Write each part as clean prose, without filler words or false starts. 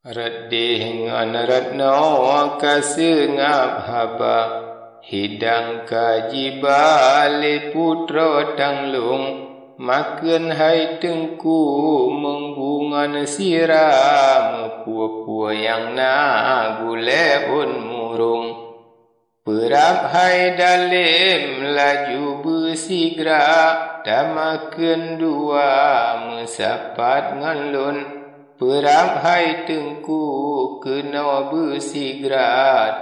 Redih ngan retno kasengap haba hidang kajiba le putra tanglung makan hai tengku membungan siram pua-pua yang na gule un murung perap hai dalim laju bersigra damakan dua mesapat ngalun perap hai tengku kena bersigra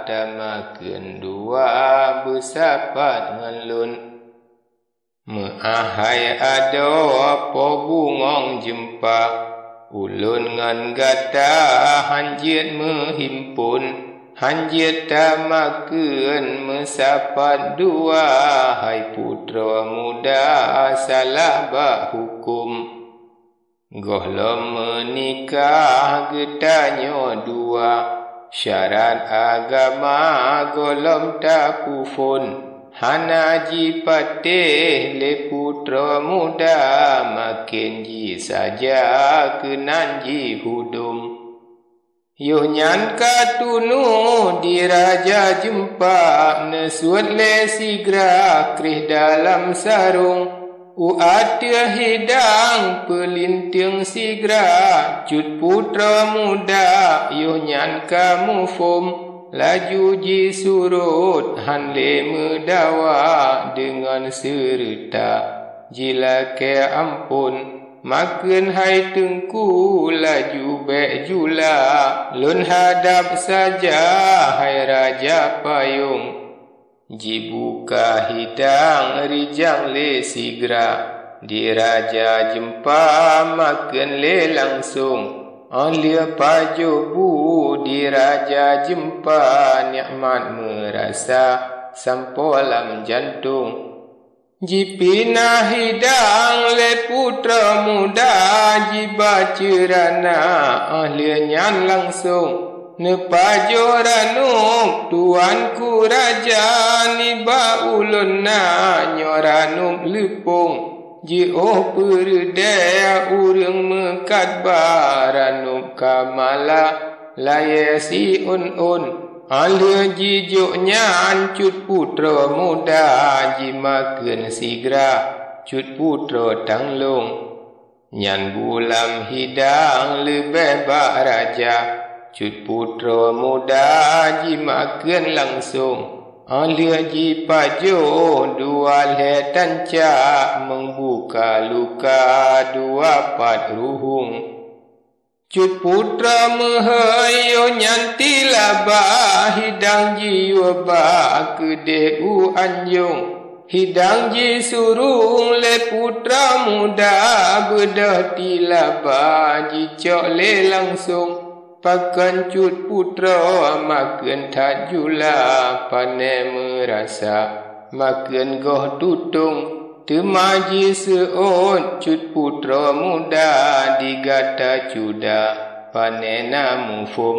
damakan dua bersapat ngalun meahai ada apa bungong jempa ulun ngan gata hanjit menghimpun hanjit damakan mesapat dua hai putra muda salah bak hukum gohlom menikah getanya dua syarat agama golom tak pufun hanaji patih le putra muda makin ji saja kenan ji hudum yuh nyan katunu di raja jempa nesuat le sigra krih dalam sarung uatia hidang pelinting sigra cut putra muda yuh nyan kamu fum laju ji surut hanle medawa dengan serta jila ke ampun makan hai tengku laju bek jula lun hadap saja hai raja payung jibuka hidang rijang le sigra di raja jempa makan le langsung alia pajobu di raja jempa nikmat merasa sampolam jantung jipina hidang le putra muda jiba cerana ahlia nyan langsung nepajo ranuk tuanku raja niba ulun na nyoranuk lepung ji oh perdaya urang mekat baranuk kamala laya si un alia jijuknya ancut putra muda ji makan sigra cut putra tanglung nyan bulam hidang lebih bak raja cut putra muda ji makan langsung alia ji pajo dua letan cak membuka luka dua pat ruhung cut putra mehayo nyanti laba hidang ji waba kedek u anjung hidang ji surung le putra muda bedah tilaba ji cok le langsung pakan cut putra makan tak jula pane merasa makan goh tutung temaji seon cut putra muda digata cuda pane namufum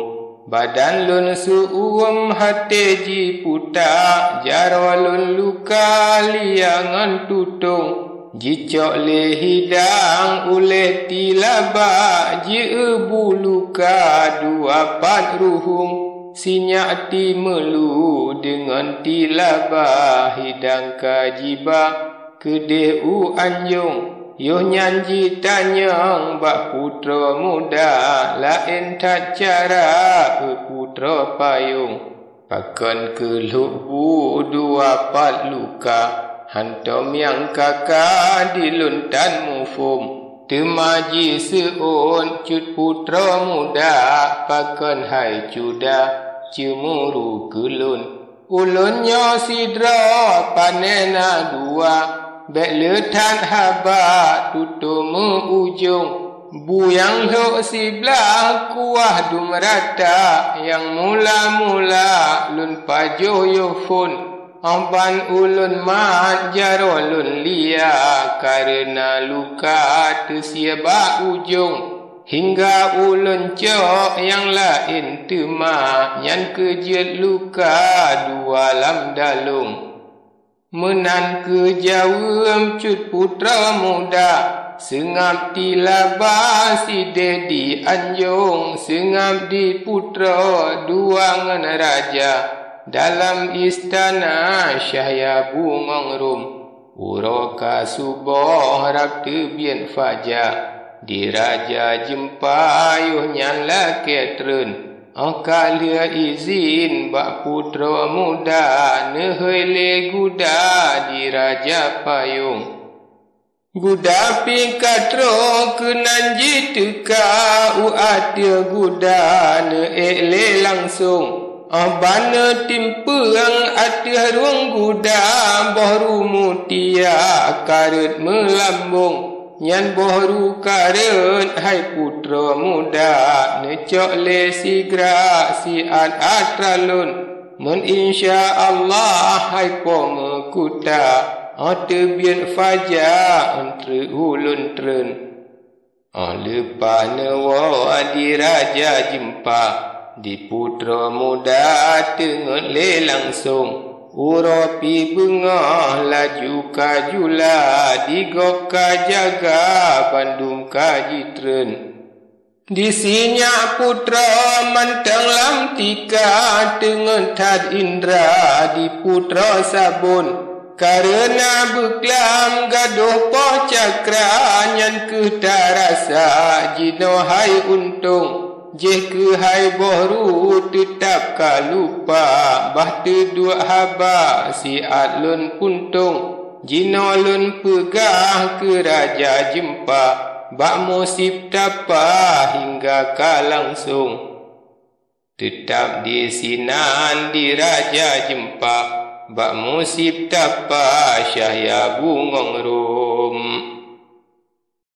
badan lun suum hati ji puta jarwalun luka liangan tutung jicok le hidang ule tilaba ji ebu luka dua pat ruhung sinyak ti melu dengan tilaba hidang kajiba kedeh u anjung yuh nyanji tanyang bak putra muda lain tak cara putra payung pakan keluk bu dua pat luka hantom yang kakak diluntan mufum temaji seon cut putra muda pakan hai cuda cemuru kelun ulunnya sidra panena dua bek letan haba tutumu ujung buyang lo sebelah kuah dumrata yang mula-mula lun pajo yofun amban ulun mat jaro lun lia karena luka tersiaba ujung hingga ulun cok yang lain tema yang kejut luka dua lam dalung menan kejawam cut putra muda Sengap di Laba si Dedi Anjung, sengap di putra duangan raja. Dalam istana Syahya Bungong Rum, Uroka subuh harap tebian fajar. Di raja jempa yuh nyala ketren. Akalia izin bak putra muda, nehele guda di raja payung. Guda pikatro kenan jiteka uatia guda ne ele langsung. Bana timpeang atia ruang guda bohru mutia karet melambung. Nyan bohru karet hai putra muda ne cok le sigra si atralun. Men insya Allah hai pome kuta. Tebian fajar entre ulun tren. Lepas nawa di raja jempa, di putra muda tengok le langsung. Urapi bengah laju kajula, digoka jaga bandung kaji tren. Di sinyak putra mantang lam tika, tengok tad indra di putra sabun. Karena beklam gaduh poh cakra, nyan ke tarasa jino hai untung. Je ke hai bohru tetap kalupa, bah dua haba si adlun puntung. Jino lun pegah ke raja jempa, bak musib tapa hingga ka langsung. Tetap di sinan di raja jempa, bak musib tapa Syahya Bungong Rum.